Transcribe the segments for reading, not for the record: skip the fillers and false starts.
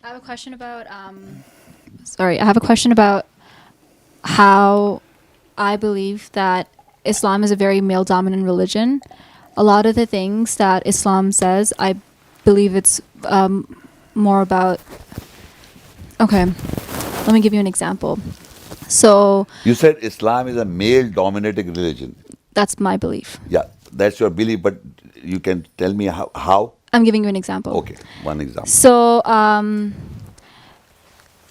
I have a question about I have a question about how I believe that Islam is a very male dominant religion. A lot of the things that Islam says, I believe it's more about. Okay, let me give you an example. So You said Islam is a male-dominated religion. that's my belief. Yeah, that's your belief, but you can tell me how? I'm giving you an example. Okay, one example. So,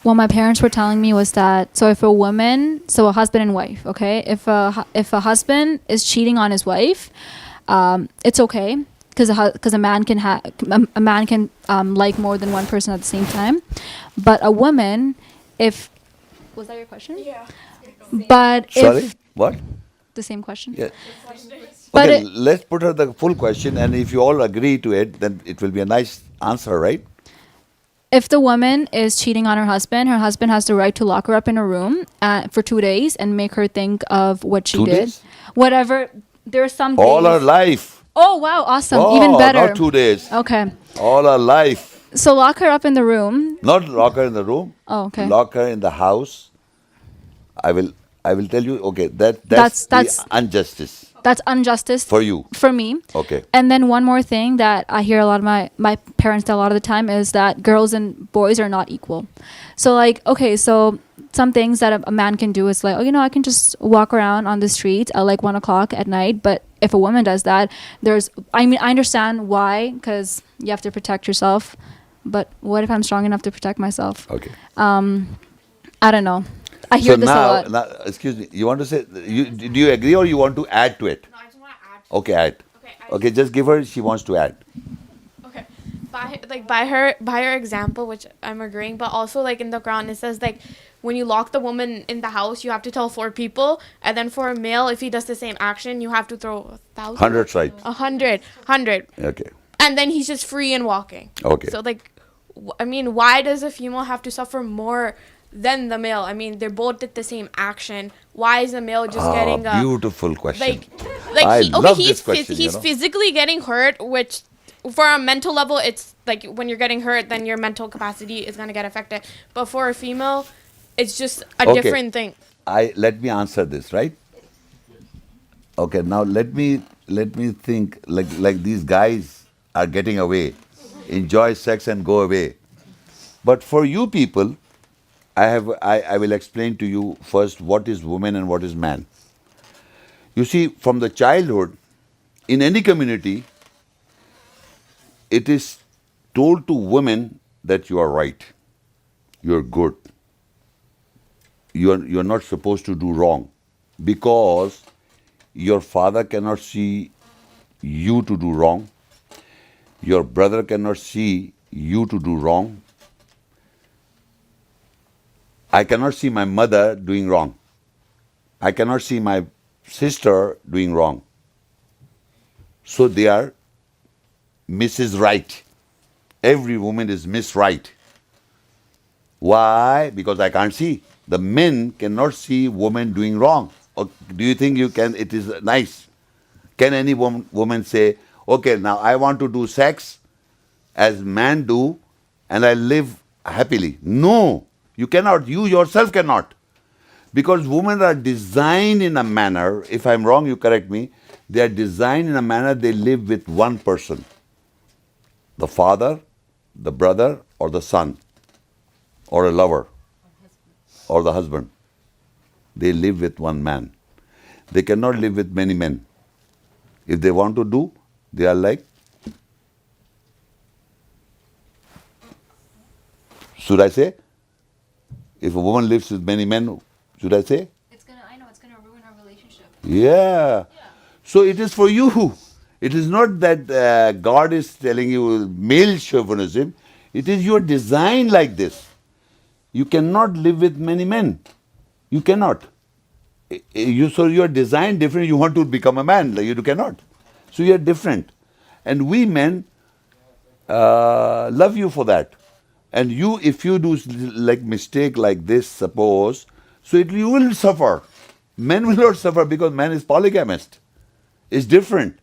what my parents were telling me was that if a woman, so a husband and wife, okay, if a husband is cheating on his wife, it's okay because a man can like more than one person at the same time, but a woman, if was that your question? Yeah. But Sorry, if what? the same question. Yeah. But Okay, let's put her the full question, and if you all agree to it, then it will be a nice answer, right? if the woman is cheating on her husband has the right to lock her up in a room for 2 days and make her think of what she 2 did. days? Whatever. There are some All days. her life. Oh, wow. Awesome. Oh, Even better. not 2 days. Okay. All her life. So lock her up in the room. Not lock her in the room. Oh, okay. Lock her in the house. I will tell you. Okay, that's the injustice That's injustice. for you. For me. Okay. And then one more thing that I hear a lot of my parents tell a lot of the time is that girls and boys are not equal. So like, okay, so some things that a man can do is like, oh, I can just walk around on the streets at like 1 o'clock at night. But if a woman does that, I understand why, because you have to protect yourself. But what if I'm strong enough to protect myself? Okay. I don't know. I hear this a lot. Now, excuse me. You want to say? Do you agree or you want to add to it? No, I just want to add. Okay, add. Okay, just give her. She wants to add. Okay. By her example, which I'm agreeing, but also like in the Quran it says like when you lock the woman in the house, you have to tell 4 people, and then for a male, if he does the same action, you have to throw 1,000. 100, right? 100. Okay. And then he's just free and walking. Okay. So like, I mean, why does a female have to suffer more than the male? I mean, they both did the same action. Why is the male just getting a beautiful question. I love this question, he's physically getting hurt, which for a mental level, it's like when you're getting hurt, then your mental capacity is gonna get affected. But for a female, it's just a different thing. Let me answer this, right? Okay, now let me think like these guys are getting away, enjoy sex and go away. But for you people, I will explain to you first what is woman and what is man. You see, from the childhood, in any community, it is told to women that you are right, you are good, you are not supposed to do wrong, because your father cannot see you to do wrong, your brother cannot see you to do wrong, I cannot see my mother doing wrong, I cannot see my sister doing wrong. So they are Mrs. Right. Every woman is Miss Right. Why? Because I can't see. The men cannot see women doing wrong. Or do you think you can? It is nice. Can any woman say, okay, now I want to do sex as men do and I live happily? No, you cannot. You yourself cannot. Because women are designed in a manner, if I'm wrong, you correct me, they are designed in a manner they live with one person. The father, the brother, or the son, or a lover, or the husband. They live with one man. They cannot live with many men. If they want to do, they are like, should I say? If a woman lives with many men, should I say? It's gonna ruin our relationship. Yeah. So it is for you. It is not that God is telling you male chauvinism. It is your design like this. You cannot live with many men. You cannot. So you are designed different. You want to become a man. You cannot. So you are different. And we men love you for that. And you, if you do like mistake like this, suppose, so you will suffer. Men will not suffer because man is polygamist. It's different.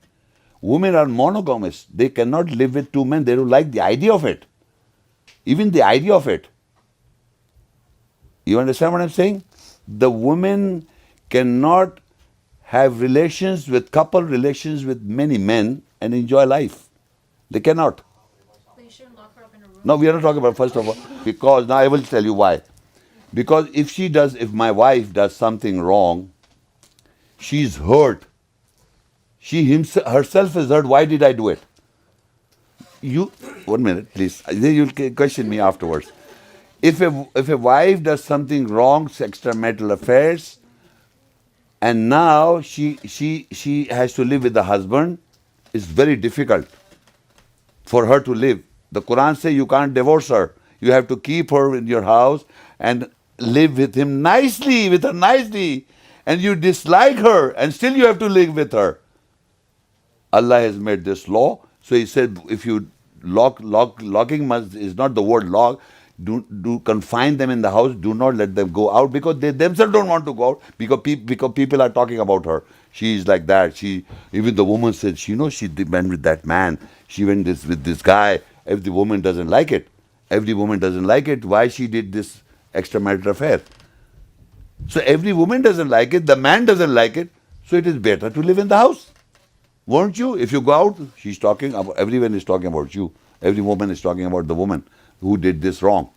Women are monogamous. They cannot live with 2 men. They don't like the idea of it. Even the idea of it. You understand what I'm saying? The woman cannot have couple relations with many men and enjoy life. They cannot. But you shouldn't lock her up in a room. No, we are not talking about first of all. Because now I will tell you why. Because if my wife does something wrong, she's hurt. She herself is hurt. Why did I do it? 1 minute, please. Then you'll question me afterwards. If a wife does something wrong, extramarital affairs, and now she has to live with the husband, it's very difficult for her to live. The Qur'an says you can't divorce her. You have to keep her in your house and live with her nicely. And you dislike her, and still you have to live with her. Allah has made this law. So He said, if you locking is not the word lock. Do confine them in the house. Do not let them go out, because they themselves don't want to go out, because people are talking about her. She is like that. Even the woman said, she went with that man. She went with this guy. If the woman doesn't like it, why she did this extramarital affair? So every woman doesn't like it. The man doesn't like it. So it is better to live in the house. Won't you? If you go out, everyone is talking about you. Every woman is talking about the woman who did this wrong.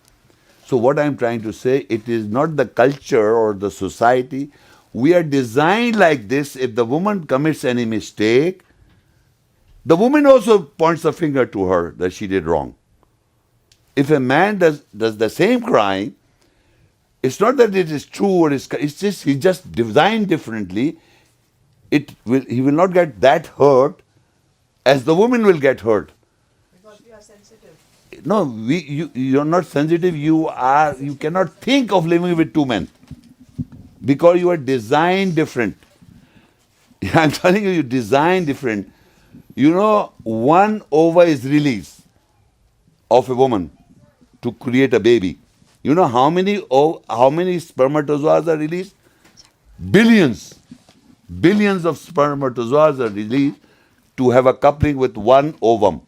So what I'm trying to say, it is not the culture or the society. We are designed like this. If the woman commits any mistake, the woman also points the finger to her that she did wrong. If a man does the same crime, it's not that it is true or it's just he's just designed differently. He will not get that hurt as the woman will get hurt. Because we are sensitive. No, you're not sensitive. You cannot think of living with two men because you are designed different. I'm telling you, you're designed different. One ova is released of a woman to create a baby. You know how many spermatozoas are released? Billions. Billions of spermatozoas are released to have a coupling with one ovum.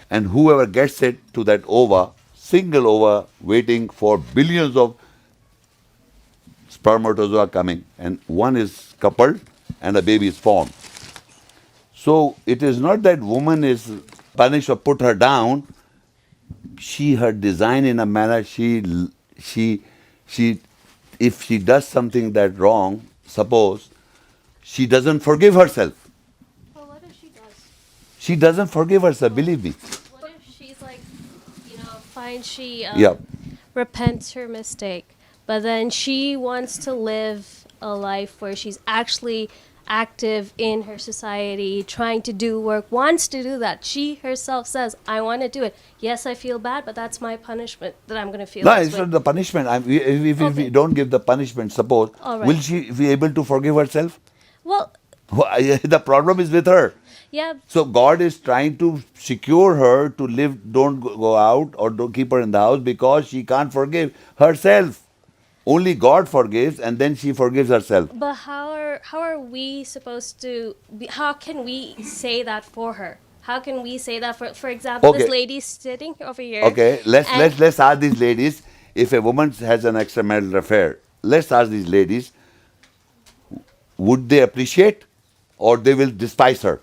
And whoever gets it to that ova, single ova, waiting for billions of spermatozoa coming, and one is coupled and a baby is formed. So it is not that woman is punished or put her down. Her design in a manner, if she does something that wrong, suppose, she doesn't forgive herself. Well, what if she does? She doesn't forgive herself, believe me. What if she's like, fine, she Yeah. repents her mistake, but then she wants to live a life where she's actually active in her society, trying to do work, wants to do that. She herself says, I want to do it. Yes, I feel bad, but that's my punishment that I'm going to feel. No, this it's way. not the punishment. If we Okay. don't give the punishment, suppose, All right. will she be able to forgive herself? Well, The problem is with her. yeah, So God is trying to secure her to live, don't go out or don't keep her in the house because she can't forgive herself. Only God forgives, and then she forgives herself. but how are we supposed to be, how can we say that for her? How can we say that for example, Okay. this lady's sitting over here. Okay, let's and- ask these ladies, if a woman has an extramarital affair, let's ask these ladies, would they appreciate or they will despise her?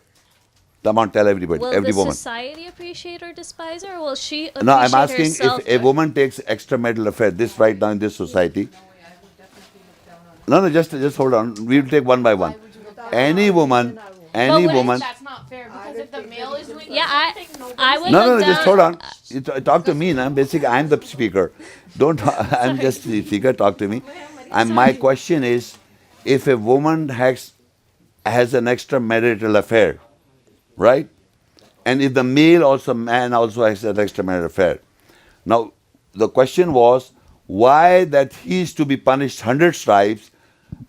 Come on, tell everybody, Will every the woman. society appreciate or despise her, or will she appreciate No, I'm asking herself? if a woman takes extramarital affair, this right now in this society. No, just hold on. We will take one by one. Any woman, That's not fair because if the male is doing Yeah, something, I would No, look just down- hold on. You talk to me now. Basically, I'm the speaker. Don't. I'm just the speaker. Talk to me. And my question is, if a woman has an extramarital affair, right? And if the man also has an extramarital affair. Now, the question was, why that he is to be punished 100 stripes,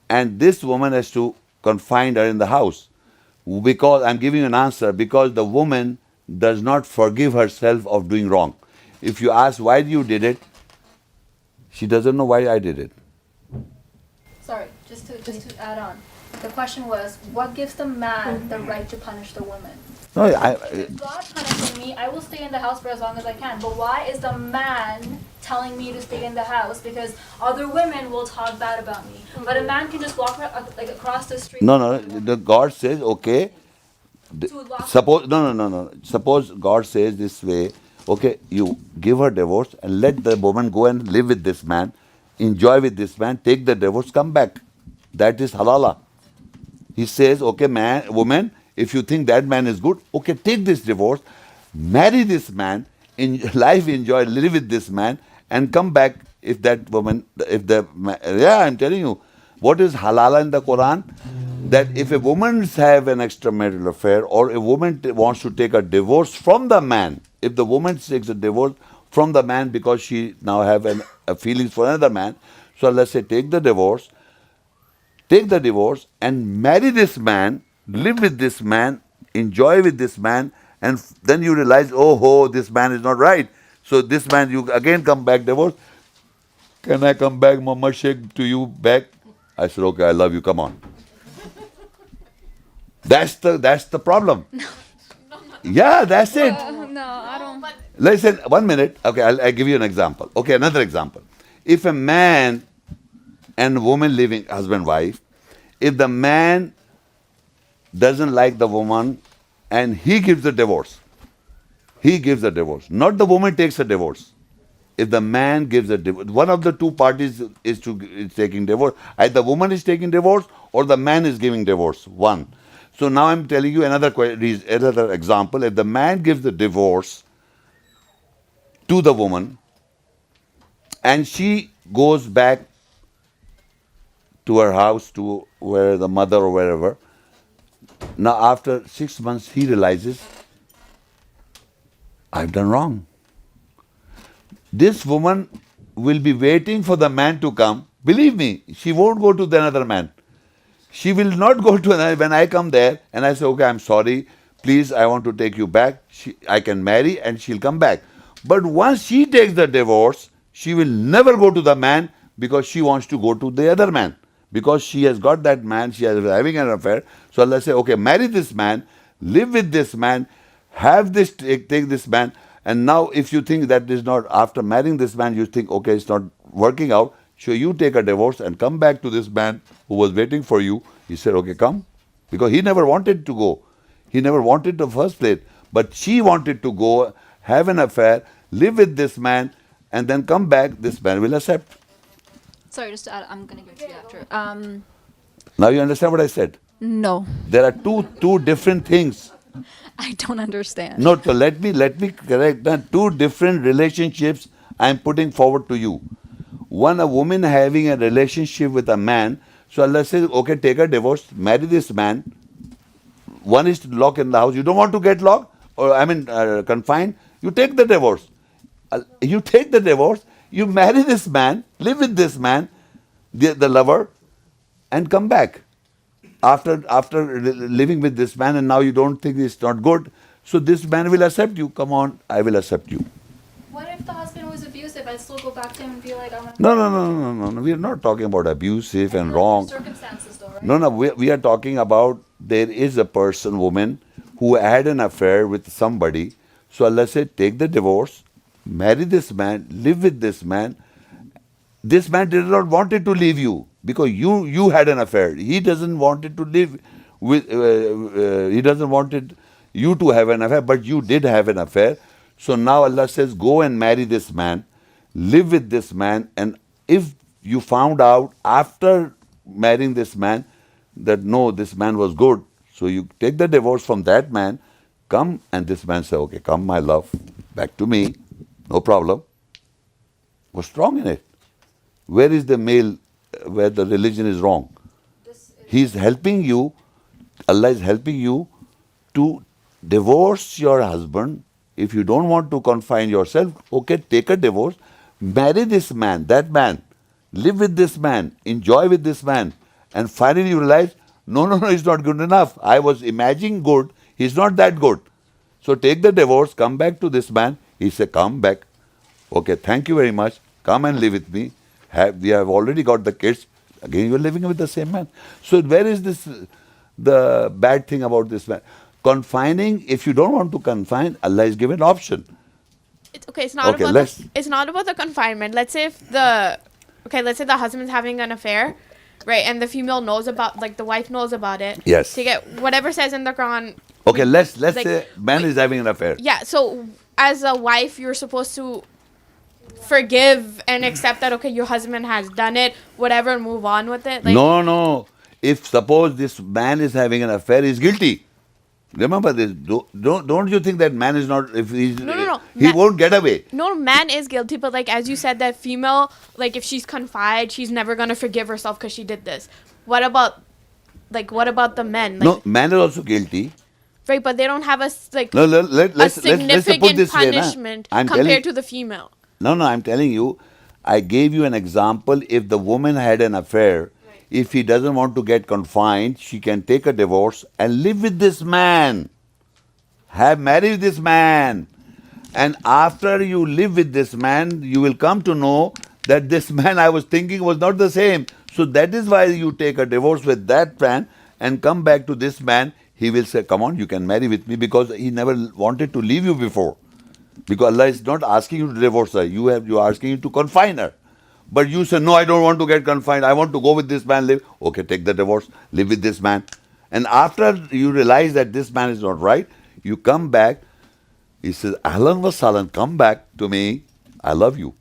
and this woman has to confine her in the house? Because I'm giving you an answer, because the woman does not forgive herself of doing wrong. If you ask why you did it, she doesn't know why I did it. Sorry, just to add on. The question was, what gives the man the right to punish the woman? No, If God punishes me, I will stay in the house for as long as I can. But why is the man telling me to stay in the house? Because other women will talk bad about me. But a man can just walk like across the street. no. The God says, okay. To lock. Suppose no. Suppose God says this way. Okay, you give her divorce and let the woman go and live with this man, enjoy with this man, take the divorce, come back. That is halala. He says, okay, woman, if you think that man is good, okay, take this divorce, marry this man, in life enjoy, live with this man, and come back if that woman, I'm telling you, what is halala in the Quran? That if a woman have an extramarital affair or a woman wants to take a divorce from the man, if the woman takes a divorce from the man because she now have a feelings for another man, so let's say take the divorce and marry this man, live with this man, enjoy with this man, and then you realize, oh, this man is not right. So this man, you again come back divorce. Can I come back, Muhammad Shaikh, to you back? I said, okay, I love you, come on. That's the problem. Yeah, that's it. No, I don't. Listen, 1 minute. Okay, I'll give you an example. Okay, another example. If a man and woman living, husband, wife, if the man doesn't like the woman and he gives the divorce, not the woman takes a divorce. If the man gives a divorce, one of the two parties is taking divorce. Either the woman is taking divorce or the man is giving divorce. One. So now I'm telling you another example. If the man gives the divorce to the woman and she goes back to her house, to where the mother or wherever, now after 6 months he realizes, I've done wrong. This woman will be waiting for the man to come. Believe me, she won't go to the another man. She will not go to another. When I come there and I say, okay, I'm sorry, please, I want to take you back. I can marry and she'll come back. But once she takes the divorce, she will never go to the man because she wants to go to the other man. Because she has got that man, she is having an affair. So let's say, okay, marry this man, live with this man, take this man. And now if you think that is not, after marrying this man, you think, okay, it's not working out, so you take a divorce and come back to this man who was waiting for you. He said, okay, come. Because he never wanted to go. He never wanted the first place. But she wanted to go, have an affair, live with this man, and then come back. This man will accept. Sorry, just to add, I'm gonna give it to you after. Now you understand what I said? No, There are two different things. I don't understand. No, so let me correct that. Two different relationships I am putting forward to you. One, a woman having a relationship with a man. So Allah says, okay, take a divorce, marry this man. One is locked in the house. You don't want to get locked, or confined. You take the divorce. You take the divorce. You marry this man, live with this man, the lover, and come back. After living with this man, and now you don't think it's not good, so this man will accept you. Come on, I will accept you. What if the husband was abusive? I'd still go back to him and be like, I want to. No. We are not talking about abusive and wrong. Circumstances, though, right? No. We are talking about there is a woman, who had an affair with somebody. So Allah said, take the divorce, marry this man, live with this man. This man did not wanted to leave you because you had an affair. He doesn't wanted to live with. He doesn't wanted you to have an affair, but you did have an affair. So now Allah says, go and marry this man, live with this man, and if you found out after marrying this man that no, this man was good, so you take the divorce from that man, come, and this man say, okay, come, my love, back to me, no problem. What's wrong in it? Where is the male, where the religion is wrong? He's helping you, Allah is helping you to divorce your husband. If you don't want to confine yourself, okay, take a divorce, marry this man, that man, live with this man, enjoy with this man, and finally you realize, no, it's not good enough. I was imagining good, he's not that good. So take the divorce, come back to this man. He said, come back. Okay, thank you very much. Come and live with me. We have already got the kids. Again, you are living with the same man. So where is this, the bad thing about this man? Confining, if you don't want to confine, Allah is given option. It's not Okay, about it's not about the confinement. Let's say let's say the husband's having an affair, right? And the female knows about, like, the wife knows about it. Yes. To get whatever says in the Quran. Okay, let's like, say man is having an affair. Yeah. So as a wife, you're supposed to forgive and accept that, okay, your husband has done it, whatever, and move on with it. Like, No. If suppose this man is having an affair, he's guilty. Remember this. Don't you think that man is not, if he's, No. he won't get away. No, man is guilty, but, like, as you said, that female, like, if she's confined, she's never gonna forgive herself because she did this. What about the men? Like, No, man is also guilty. right, but they don't have a No, let's put significant this way. punishment I'm compared to the female. No, I'm telling you, I gave you an example. If the woman had an affair, if he doesn't want to get confined, she can take a divorce and live with this man. Marry this man. And after you live with this man, you will come to know that this man I was thinking was not the same. So that is why you take a divorce with that man and come back to this man. He will say, come on, you can marry with me, because he never wanted to leave you before. Because Allah is not asking you to divorce her. You are asking you to confine her. But you say, no, I don't want to get confined. I want to go with this man, live. Okay, take the divorce, live with this man. And after you realize that this man is not right, you come back. He says, Ahlan wa sahlan, come back to me. I love you.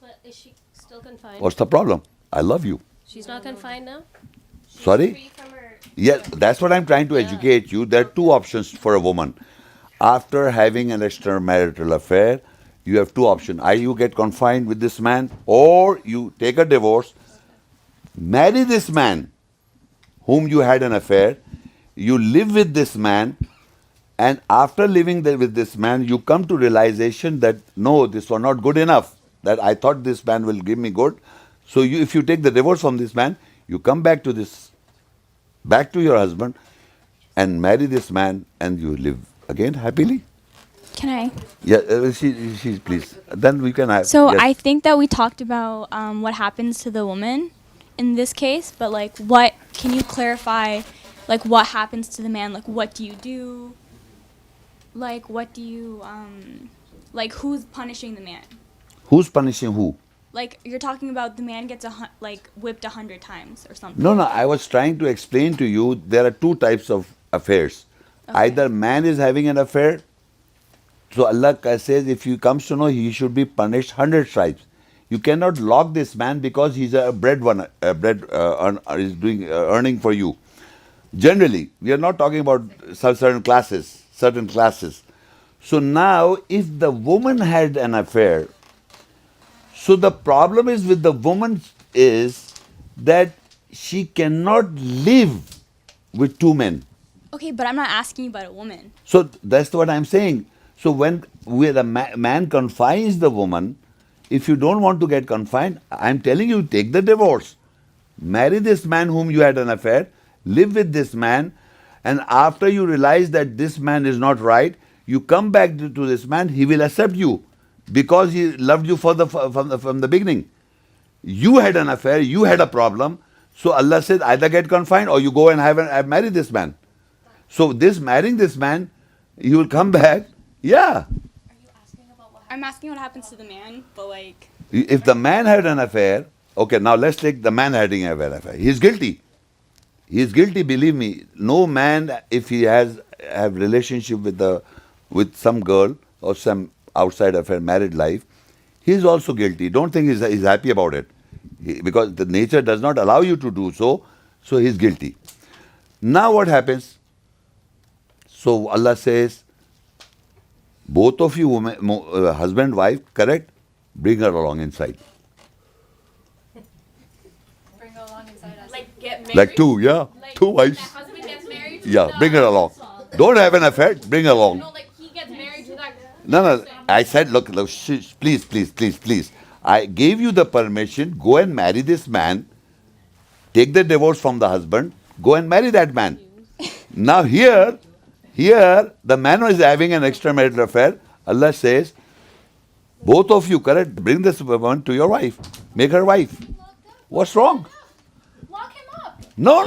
But is she still confined? What's the problem? I love you. She's not confined now? Sorry? Free from her. Yeah, that's what I'm trying to educate you. There are two options for a woman. After having an extramarital affair, you have two options. Either you get confined with this man, or you take a divorce, marry this man whom you had an affair, you live with this man, and after living with this man, you come to realization that, no, this was not good enough, that I thought this man will give me good. So if you take the divorce from this man, you come back to your husband and marry this man, and you live again happily. Can I? Yeah, she please. Then we can have. So yes. I think that we talked about what happens to the woman in this case, but like, what can you clarify? Like, what happens to the man? Like, what do you do? Like, what do you like? Who's punishing the man? Who's punishing who? Like, you're talking about the man gets whipped 100 times or something. No, I was trying to explain to you there are two types of affairs. Okay. Either man is having an affair, so Allah says if he comes to know, he should be punished 100 stripes. You cannot lock this man because he's a breadwinner, is doing earning for you. Generally, we are not talking about certain classes. So now, if the woman had an affair, so the problem is with the woman is that she cannot live with two men. Okay, but I'm not asking you about a woman. So that's what I'm saying. So when the man confines the woman, if you don't want to get confined, I'm telling you, take the divorce. Marry this man whom you had an affair, live with this man, and after you realize that this man is not right, you come back to this man, he will accept you because he loved you from the beginning. You had an affair, you had a problem, so Allah said either get confined or you go and have married this man. So marrying this man, you will come back. Yeah. I'm asking what happens to the man, but like... If the man had an affair, okay, now let's take the man having an affair. He's guilty. He's guilty, believe me. No man, if he have relationship with some girl or some outside affair, married life, he's also guilty. Don't think he's happy about it. Because the nature does not allow you to do so, so he's guilty. Now what happens? So Allah says, both of you, husband, wife, correct? Bring her along inside. Bring her along inside us. Like, get married. Like two, yeah? Two wives. That husband gets married. Yeah, bring her along. Don't have an affair, bring her along. No, like, he gets married to that. No. I said, look, please. I gave you the permission, go and marry this man, take the divorce from the husband, go and marry that man. Now here, the man is having an extramarital affair. Allah says, both of you, correct, bring this woman to your wife. Make her wife. What's wrong? Lock him up. No.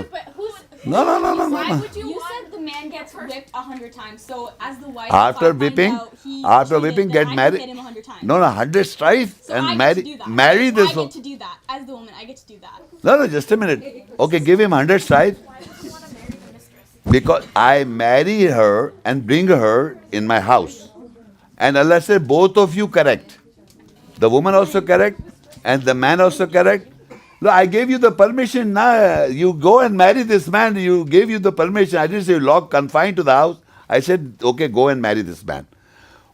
But No, no, no, no, no, Why no. would you said the man gets whipped 100 times. So as the wife, After if I find whipping, out he after cheated, whipping, then get I married. Can hit him 100 times. No, no, 100 stripes So and I get marry, to do that. marry this I one. get to do that as the woman. I get to do that. No, no, just a minute. Okay, give him 100 stripes. Because I marry her and bring her in my house. And Allah said, both of you correct. The woman also correct and the man also correct. Look, I gave you the permission. Now you go and marry this man. You gave you the permission. I didn't say lock, confined to the house. I said, okay, go and marry this man.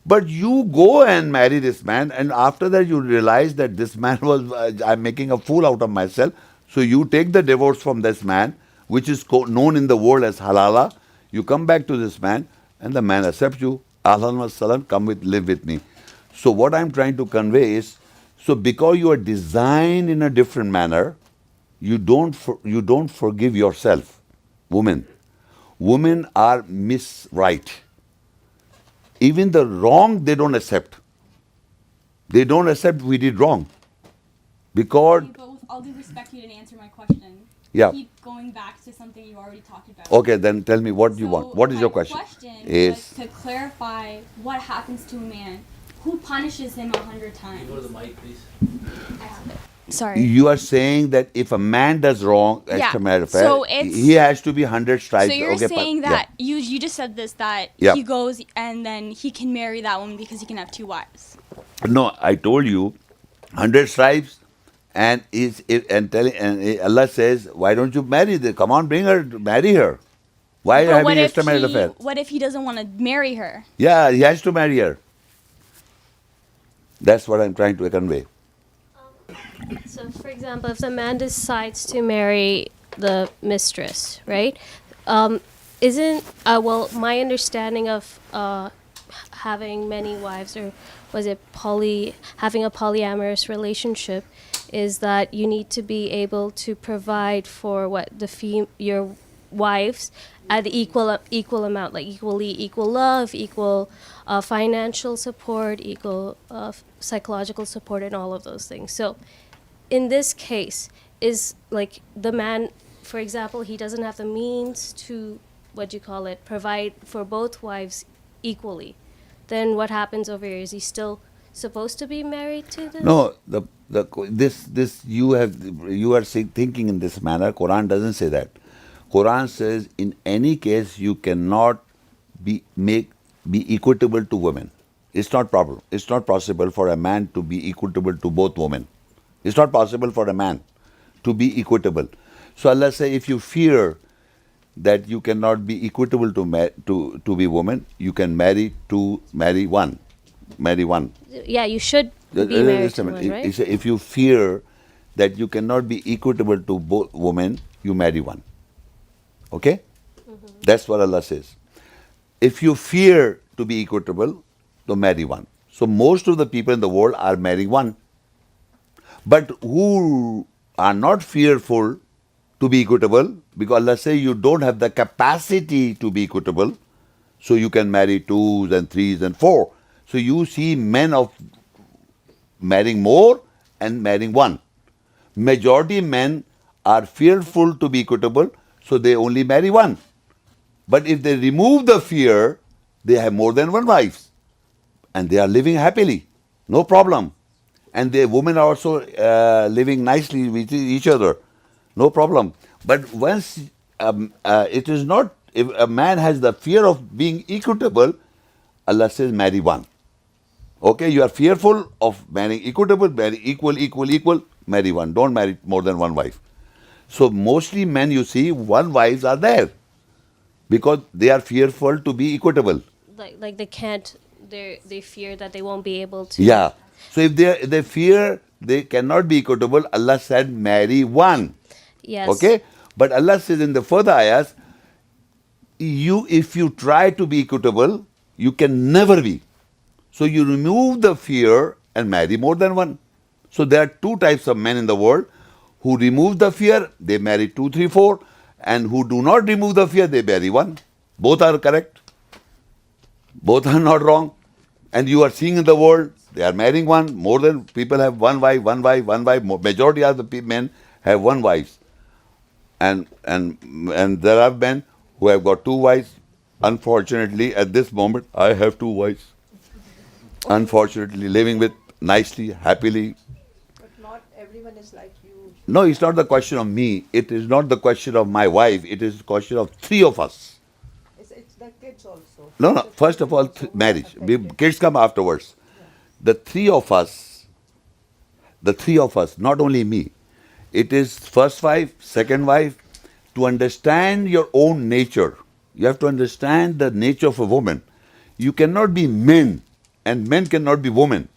But you go and marry this man, and after that you realize that this man was, I'm making a fool out of myself. So you take the divorce from this man, which is known in the world as halala. You come back to this man, and the man accepts you. Ahlan wa salam, come with, live with me. So what I'm trying to convey is, so because you are designed in a different manner, you don't forgive yourself, women. Women are misright. Even the wrong they don't accept. They don't accept we did wrong. Because But with all due respect, you didn't answer my question. Yeah. Keep going back to something you already talked about. okay, then tell me what you want. What is your question? My question Is was to clarify what happens to a man who punishes him 100 times. Go to the mic, please. Sorry. you are saying that if a man does wrong, Yeah. extramarital So affair, it's- he has to be 100 stripes. So you're okay, saying yeah. that you just said this that Yeah. he goes and then he can marry that woman because he can have 2 wives. No, I told you, 100 stripes, and Allah says, why don't you marry her? Come on, bring her, marry her. Why are you But having extramarital affair? what if he doesn't want to marry her? Yeah, he has to marry her. That's what I'm trying to convey. So, for example, if the man decides to marry the mistress, right? Isn't well, my understanding of having many wives, or was it having a polyamorous relationship, is that you need to be able to provide for your wives at the equal amount, like equal love, equal financial support, equal psychological support, and all of those things. So in this case, is like the man, for example, he doesn't have the means to, provide for both wives equally. Then what happens over here? Is he still supposed to be married to this? No, this you are thinking in this manner. Quran doesn't say that. Quran says in any case you cannot be equitable to women. It's not problem. It's not possible for a man to be equitable to both women. It's not possible for a man to be equitable. So Allah says, if you fear that you cannot be equitable to be woman, you can marry one. Marry one. Yeah, you should be married Just a to minute. one, right? He said, if you fear that you cannot be equitable to both women, you marry one. Okay? That's what Allah says. If you fear to be equitable, to marry one. So most of the people in the world are marrying one. But who are not fearful to be equitable, because Allah says you don't have the capacity to be equitable, so you can marry 2s and 3s and 4. So you see men of marrying more and marrying one. Majority men are fearful to be equitable, so they only marry one. But if they remove the fear, they have more than one wife. And they are living happily, no problem. And the women are also living nicely with each other, no problem. But once it is not, if a man has the fear of being equitable, Allah says marry one. Okay, you are fearful of marrying equitable, marry equal, marry one. Don't marry more than one wife. So mostly men, you see, one wives are there because they are fearful to be equitable. Like they can't. They fear that they won't be able to. Yeah. So if they fear they cannot be equitable, Allah said marry one. Yes. Okay? But Allah says in the further ayahs, if you try to be equitable, you can never be. So you remove the fear and marry more than one. So there are 2 types of men in the world. Who remove the fear, they marry 2, 3, 4. And who do not remove the fear, they marry one. Both are correct. Both are not wrong. And you are seeing in the world, they are marrying one. More than people have one wife. Majority of the men have one wife. And there are men who have got 2 wives. Unfortunately, at this moment, I have 2 wives. Unfortunately, living with nicely, happily. But not everyone is like you. No, it's not the question of me. It is not the question of my wife. It is the question of 3 of us. It's the kids also. No, no. The First of all, children also marriage. are affected. Kids come afterwards. The 3 of us, not only me, it is first wife, second wife, to understand your own nature. You have to understand the nature of a woman. You cannot be men, and men cannot be women.